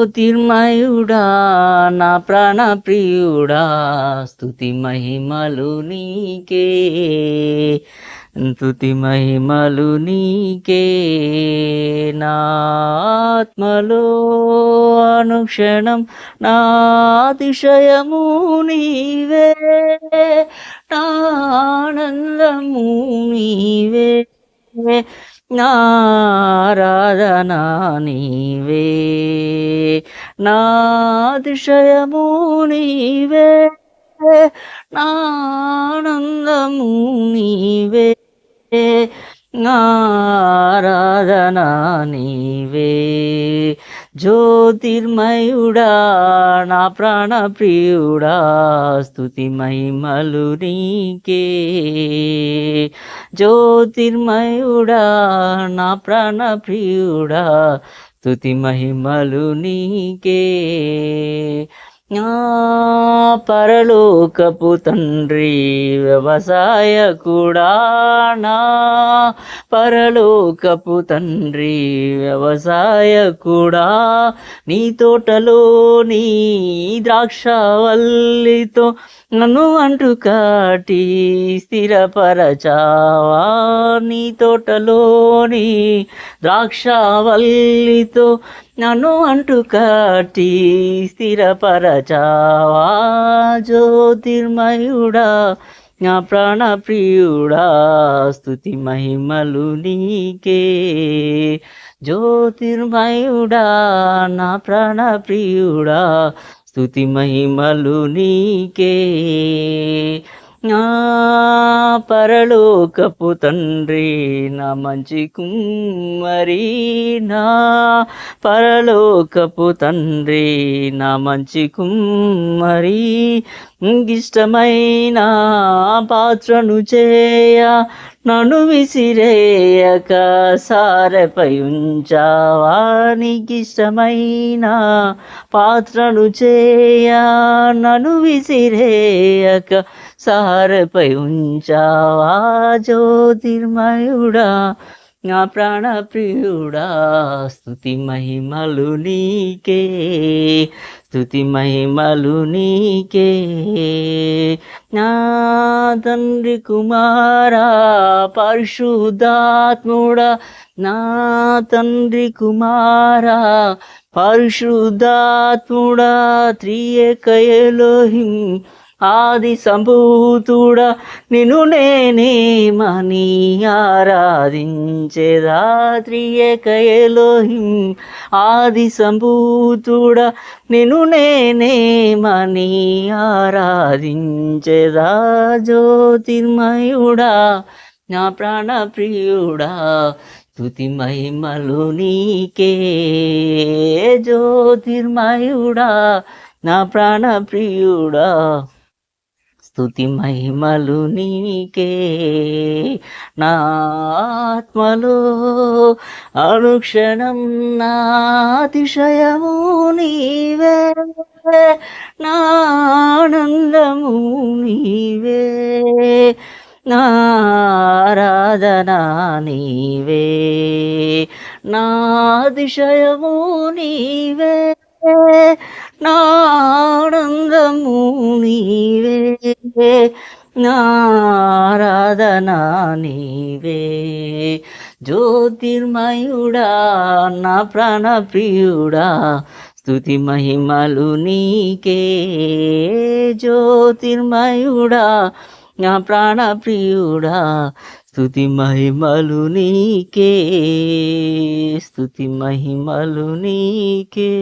జ్యోతిర్మయుడా నా ప్రాణ ప్రియుడా స్తుతి మహిమలు నీకే స్తుతి మహిమలు నీకే నా ఆత్మలో అనుక్షణం నా అతిశయము నీవే నా ఆనందము నీవే నారాధనా నీవే నా అతిశయము నీవే నానందము నీవే నారాధనా నీవే జ్యోతిర్మయుడా నా ప్రాణ ప్రియుడా స్తుతి మహిమలు నీకే జ్యోతిర్మయుడా నా ప్రాణ ప్రియుడా స్తుతి మహిమలు నీకే పరలోకపు తండ్రి వ్యవసాయకుడా నా పరలోకపు తండ్రి వ్యవసాయకుడా నీ తోటలో నీ ద్రాక్షవల్లితో నన్ను అంటు కాటి స్థిరపరచావా నీ తోటలోని ద్రాక్షవల్లితో నన్ను అంటు కాటి స్థిరపరచావా జ్యోతిర్మయుడా నా ప్రాణ ప్రియుడా స్తుతి మహిమలు నీకే జ్యోతిర్మయుడా నా ప్రాణ ప్రియుడా స్తుతి మహిమలు నీకే నా పరలోకపు తండ్రి నా మంచి కుమ్మరి నా పరలోకపు తండ్రి నా మంచి కుమ్మరి ఇష్టమైన పాత్రను చేయ నన్ను విసిరేయక సారెపై ఉంచావా నీకిష్టమైన పాత్రను చేయ నన్ను విసిరేయక సారెపై ఉంచావా జ్యోతిర్మయుడా నా ప్రాణ ప్రియుడా స్తుతి మహిమలు నీకే స్తుతి మహిమలు నీకే నా తండ్రి కుమారా పరిశుద్ధాత్ముడా నా తండ్రి కుమారా పరిశుద్ధాత్ముడా త్రియేక ఎలోహిం ఆది సంభూతుడా నిన్ను నేనేమని ఆరాధించేదా త్రియేక ఎలోహిం ఆది సంభూతుడా నిన్ను నేనేమని ఆరాధించేదా జ్యోతిర్మయుడా నా ప్రాణ ప్రియుడా స్తుతి మహిమలు నీకే జ్యోతిర్మయుడా నా ప్రాణ ప్రియుడా స్తుతి మహిమలు నీకే నా ఆత్మలో అనుక్షణం నా అతిశయము నీవే నా ఆనందము నీవే నారాధనా నీవే నా అతిశయము నీవే నానందము నీవే నారాధనా నీవే జ్యోతిర్మయుడా నా ప్రాణ ప్రియుడా స్తుతి మహిమలు నీకే జ్యోతిర్మయుడా నా ప్రాణ ప్రియుడా స్తుతి మహిమలు నీకే స్తుతి మహిమలు నీకే